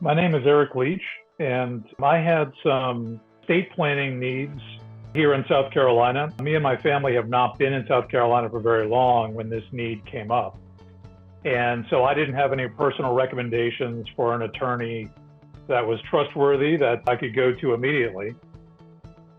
My name is Eric Leach, and I had some estate planning needs here in South Carolina. Me and my family have not been in South Carolina for very long when this need came up. And so I didn't have any personal recommendations for an attorney that was trustworthy that I could go to immediately.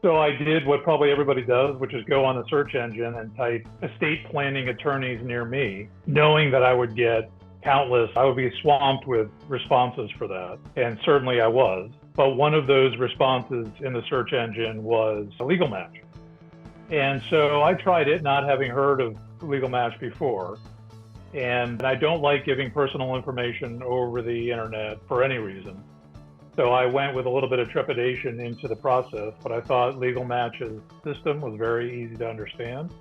So I did what probably everybody does, which is go on the search engine and type estate planning attorneys near me, knowing that I would get countless, I would be swamped with responses for that. And certainly I was. But one of those responses in the search engine was LegalMatch. And so I tried it, not having heard of LegalMatch before. And I don't like giving personal information over the internet for any reason. So I went with a little bit of trepidation into the process, but I thought LegalMatch's system was very easy to understand.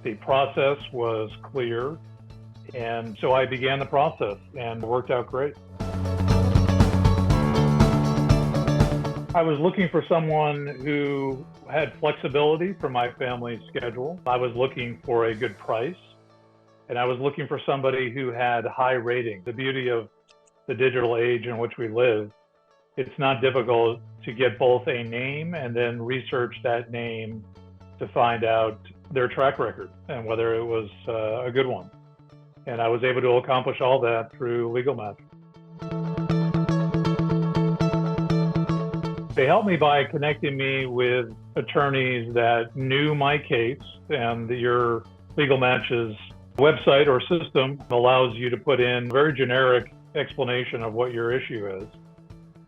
The process was clear. And so I began the process and it worked out great. I was looking for someone who had flexibility for my family's schedule. I was looking for a good price, and I was looking for somebody who had high rating. The beauty of the digital age in which we live, it's not difficult to get both a name and then research that name to find out their track record and whether it was a good one. And I was able to accomplish all that through LegalMatch. They helped me by connecting me with attorneys that knew my case, and your LegalMatch's website or system allows you to put in a very generic explanation of what your issue is.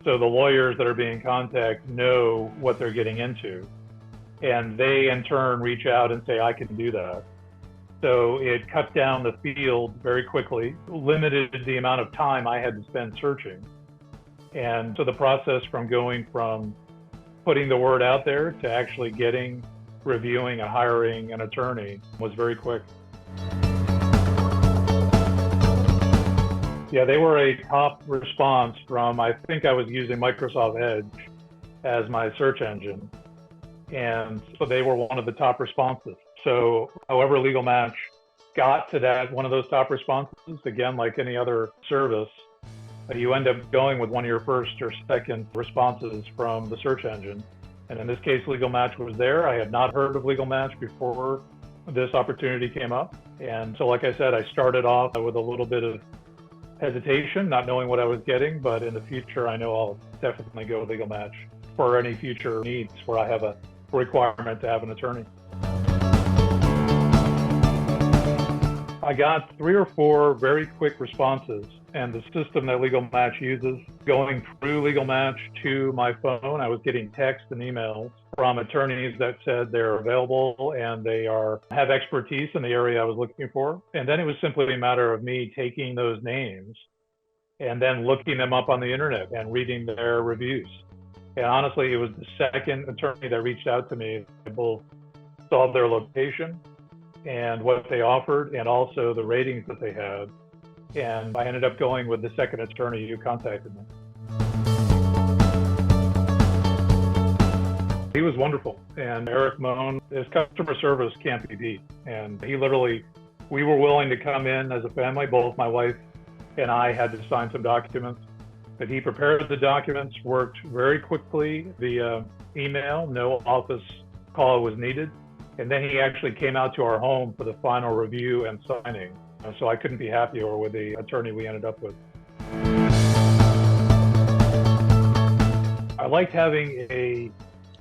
So the lawyers that are being contacted know what they're getting into, and they in turn reach out and say, I can do that. So it cut down the field very quickly, limited the amount of time I had to spend searching. And so the process from going from putting the word out there to actually getting, reviewing, and hiring an attorney was very quick. Yeah, they were a top response from, I think I was using Microsoft Edge as my search engine. And so they were one of the top responses. So however LegalMatch got to that, one of those top responses, again, like any other service, you end up going with one of your first or second responses from the search engine. And in this case, LegalMatch was there. I had not heard of LegalMatch before this opportunity came up. And so, like I said, I started off with a little bit of hesitation, not knowing what I was getting, but in the future, I know I'll definitely go with LegalMatch for any future needs where I have a requirement to have an attorney. I got 3 or 4 very quick responses, and the system that LegalMatch uses, going through LegalMatch to my phone, I was getting texts and emails from attorneys that said they're available and they have expertise in the area I was looking for. And then it was simply a matter of me taking those names and then looking them up on the internet and reading their reviews. And honestly, it was the second attorney that reached out to me. They both saw their location and what they offered, and also the ratings that they had. And I ended up going with the second attorney who contacted me. He was wonderful. And Eric Moan, his customer service can't be beat. And we were willing to come in as a family. Both my wife and I had to sign some documents. But he prepared the documents, worked very quickly via email, no office call was needed. And then he actually came out to our home for the final review and signing. So I couldn't be happier with the attorney we ended up with. I liked having an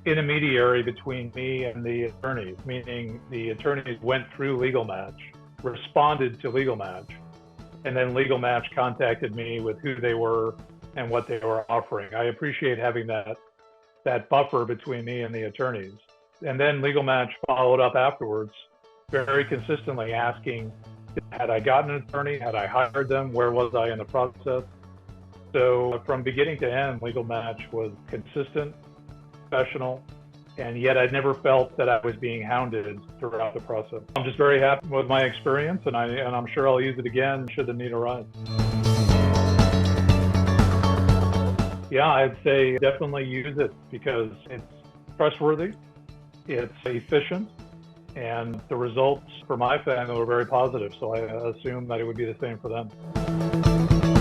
intermediary between me and the attorneys, meaning the attorneys went through LegalMatch, responded to LegalMatch, and then LegalMatch contacted me with who they were and what they were offering. I appreciate having that buffer between me and the attorneys. And then LegalMatch followed up afterwards, very consistently asking, had I gotten an attorney? Had I hired them? Where was I in the process? So from beginning to end, LegalMatch was consistent, professional, and yet I never felt that I was being hounded throughout the process. I'm just very happy with my experience, and I'm sure I'll use it again should the need arise. Yeah, I'd say definitely use it because it's trustworthy. It's efficient, and the results for my family were very positive, so I assume that it would be the same for them.